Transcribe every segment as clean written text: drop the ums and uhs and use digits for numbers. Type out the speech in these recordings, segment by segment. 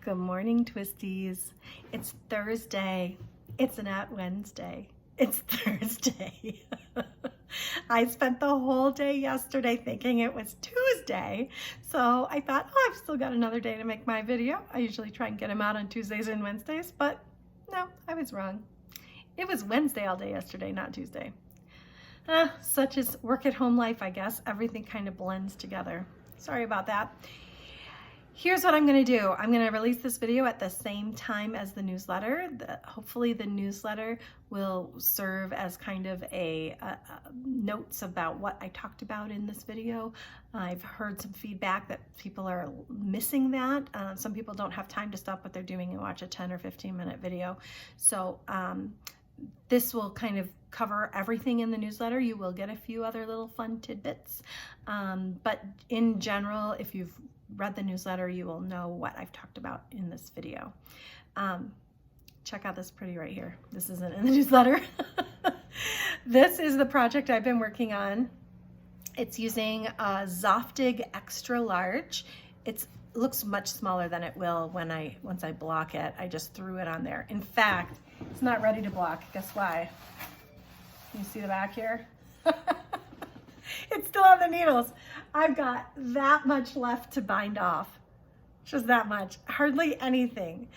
Good morning, Twisties. It's Thursday. It's not Wednesday. It's Thursday. I spent the whole day yesterday thinking it was Tuesday. So I thought, oh, I've still got another day to make my video. I usually try and get them out on Tuesdays and Wednesdays, but no, I was wrong. It was Wednesday all day yesterday, not Tuesday. Such is work at home life, I guess. Everything kind of blends together. Sorry about that. Here's what I'm going to do. I'm going to release this video at the same time as the newsletter. Hopefully the newsletter will serve as kind of a notes about what I talked about in this video. I've heard some feedback that people are missing that. Some people don't have time to stop what they're doing and watch a 10 or 15-minute video. So this will kind of cover everything in the newsletter. You will get a few other little fun tidbits. But in general, if you've read the newsletter, you will know what I've talked about in this video. Check out this pretty right here. This isn't in the newsletter. This is the project I've been working on. It's using a Zoftig Extra Large. It looks much smaller than it will once I block it. I just threw it on there. In fact, it's not ready to block. Guess why? Can you see the back here? It's still on the needles. I've got that much left to bind off. Just that much. Hardly anything.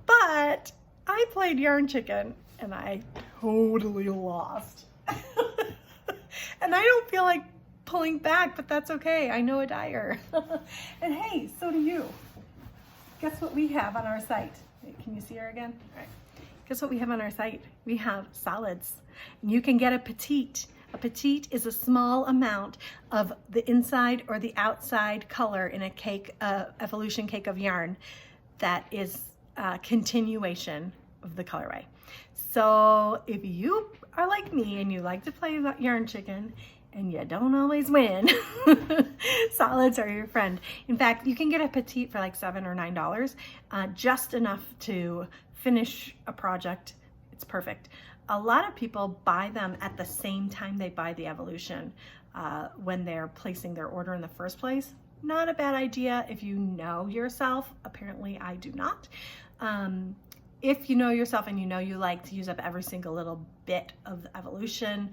But I played Yarn Chicken and I totally lost. And I don't feel like pulling back, but that's okay. I know a dyer. And hey, so do you. Guess what we have on our site? Wait, can you see her again? All right. Guess what we have on our site? We have solids. And you can get a petite. A petite is a small amount of the inside or the outside color in a cake, evolution cake of yarn that is a continuation of the colorway. So if you are like me and you like to play Yarn Chicken and you don't always win, solids are your friend. In fact, you can get a petite for like $7 or $9, just enough to finish a project. It's perfect. A lot of people buy them at the same time they buy the evolution when they're placing their order in the first place. Not a bad idea if you know yourself. Apparently I do not. If you know yourself and you know you like to use up every single little bit of the evolution,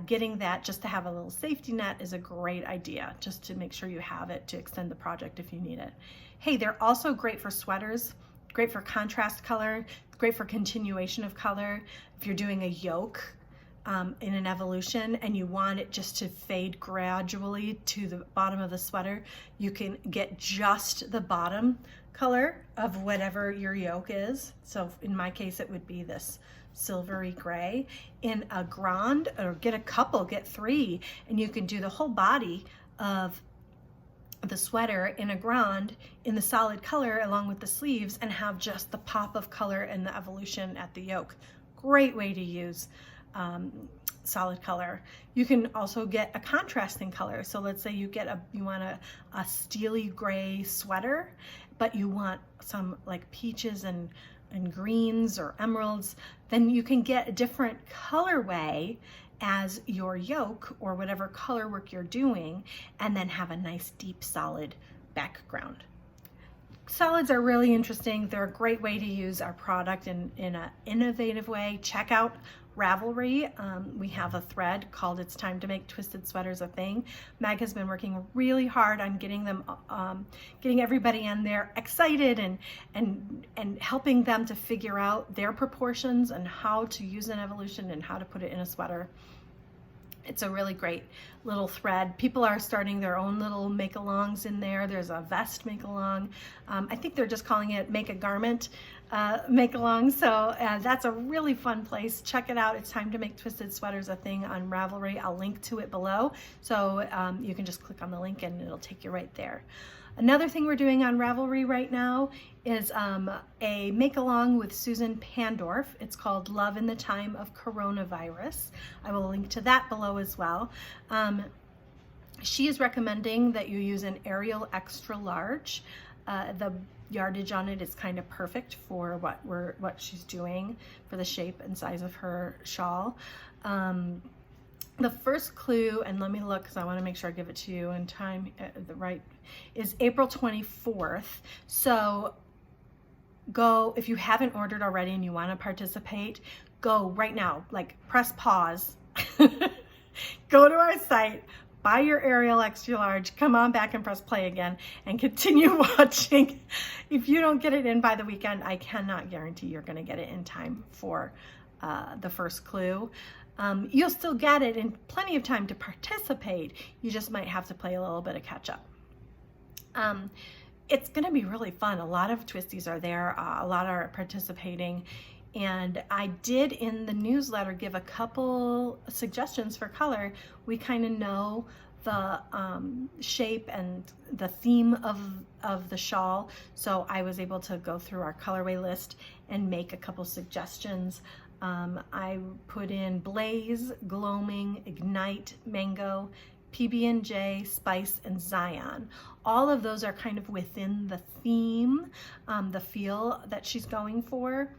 getting that just to have a little safety net is a great idea, just to make sure you have it to extend the project if you need it. Hey, they're also great for sweaters, great for contrast color, great for continuation of color. If you're doing a yoke in an evolution and you want it just to fade gradually to the bottom of the sweater, you can get just the bottom color of whatever your yoke is. So in my case, it would be this silvery gray in a grand, or get a couple, get three, and you can do the whole body of the sweater in a grand in the solid color along with the sleeves and have just the pop of color and the evolution at the yoke. Great way to use solid color. You can also get a contrasting color. So let's say you want a steely gray sweater, but you want some like peaches and greens or emeralds, then you can get a different colorway as your yoke or whatever color work you're doing, and then have a nice deep solid background. Solids are really interesting. They're a great way to use our product in an innovative way. Check out Ravelry. We have a thread called "It's Time to Make Twisted Sweaters a Thing." Meg has been working really hard on getting them, getting everybody in there excited and helping them to figure out their proportions and how to use an evolution and how to put it in a sweater. It's a really great little thread. People are starting their own little make-alongs in there. There's a vest make-along. I think they're just calling it Make a Garment make-along. So that's a really fun place. Check it out. It's Time to Make Twisted Sweaters a Thing on Ravelry. I'll link to it below. So you can just click on the link and it'll take you right there. Another thing we're doing on Ravelry right now is a make-along with Susan Pandorf. It's called Love in the Time of Coronavirus. I will link to that below as well. She is recommending that you use an Arial Extra Large. The yardage on it is kind of perfect for what she's doing for the shape and size of her shawl. The first clue, and let me look because I want to make sure I give it to you in time, is April 24th. So go, if you haven't ordered already and you want to participate, go right now, like press pause, go to our site, buy your Arial extra large, come on back and press play again and continue watching. If you don't get it in by the weekend, I cannot guarantee you're going to get it in time for the first clue. You'll still get it in plenty of time to participate. You just might have to play a little bit of catch up. It's going to be really fun. A lot of twisties are there. A lot are participating. And I did in the newsletter give a couple suggestions for color. We kind of know the shape and the theme of the shawl. So I was able to go through our colorway list and make a couple suggestions. I put in Blaze, Gloaming, Ignite, Mango, PB&J, Spice, and Zion. All of those are kind of within the theme, the feel that she's going for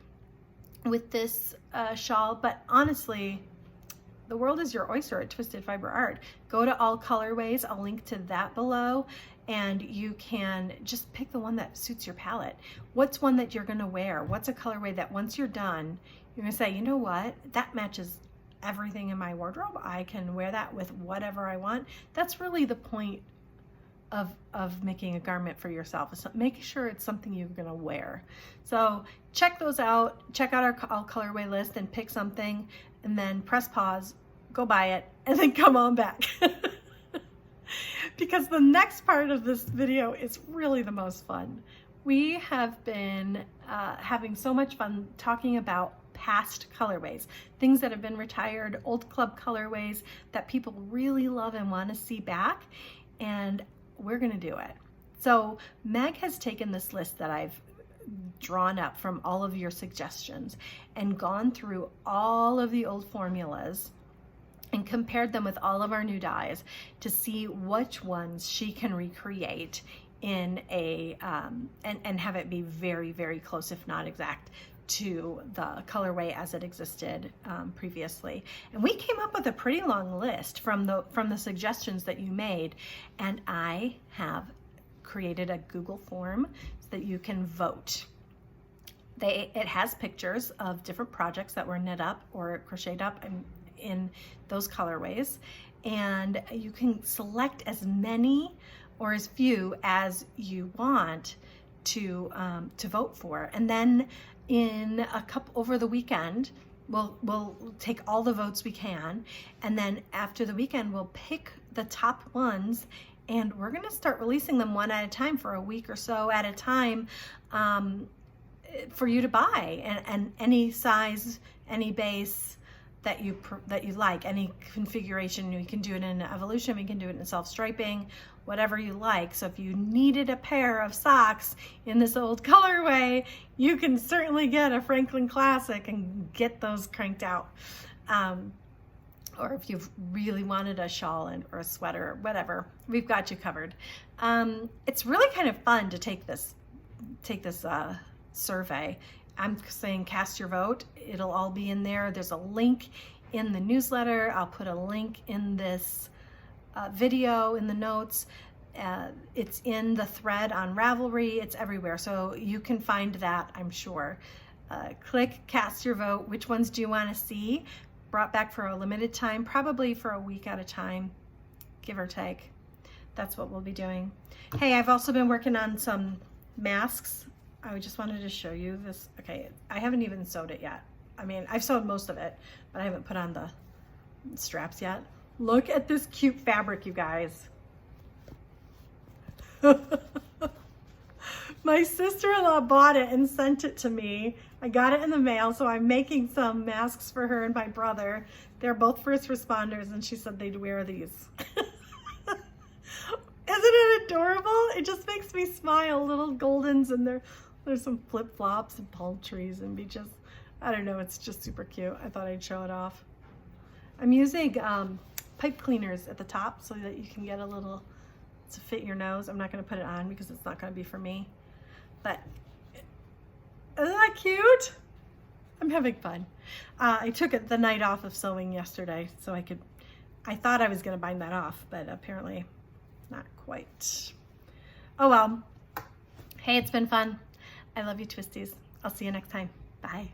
with this shawl. But honestly, the world is your oyster at Twisted Fiber Art. Go to all colorways. I'll link to that below, and you can just pick the one that suits your palette. What's one that you're going to wear? What's a colorway that once you're done, you're going to say, you know what, that matches everything in my wardrobe. I can wear that with whatever I want. That's really the point of making a garment for yourself, is making sure it's something you're going to wear. So check those out. Check out our all colorway list and pick something, and then press pause, go buy it, and then come on back. Because the next part of this video is really the most fun. We have been having so much fun talking about past colorways, things that have been retired, old club colorways that people really love and want to see back, and we're going to do it. So Meg has taken this list that I've drawn up from all of your suggestions and gone through all of the old formulas and compared them with all of our new dyes to see which ones she can recreate in a and have it be very, very close, if not exact, to the colorway as it existed previously. And we came up with a pretty long list from the suggestions that you made, and I have created a Google form so that you can vote. It has pictures of different projects that were knit up or crocheted up in those colorways, and you can select as many or as few as you want to vote for. And then in a couple over the weekend, we'll take all the votes we can, and then after the weekend we'll pick the top ones, and we're going to start releasing them one at a time for a week or so at a time, for you to buy, and any size, any base that you like, any configuration. We can do it in evolution, we can do it in self-striping, whatever you like. So if you needed a pair of socks in this old colorway, you can certainly get a Franklin Classic and get those cranked out. Or if you've really wanted a shawl or a sweater or whatever, we've got you covered. It's really kind of fun to take this survey. I'm saying cast your vote. It'll all be in there. There's a link in the newsletter. I'll put a link in this video in the notes. It's in the thread on Ravelry. It's everywhere, so you can find that, I'm sure. Click cast your vote. Which ones do you want to see brought back for a limited time? Probably for a week at a time, give or take. That's what we'll be doing. Hey, I've also been working on some masks. I just wanted to show you this. Okay, I haven't even sewed it yet. I mean, I've sewed most of it, but I haven't put on the straps yet. Look at this cute fabric, you guys. My sister-in-law bought it and sent it to me. I got it in the mail, so I'm making some masks for her and my brother. They're both first responders, and she said they'd wear these. Isn't it adorable? It just makes me smile. Little goldens, and there's some flip-flops and palm trees and beaches. I don't know, it's just super cute. I thought I'd show it off. I'm using pipe cleaners at the top so that you can get a little to fit your nose. I'm not going to put it on because it's not going to be for me. But isn't that cute? I'm having fun. I took the night off of sewing yesterday so I thought I was going to bind that off, but apparently not quite. Oh well. Hey, it's been fun. I love you, Twisties. I'll see you next time. Bye.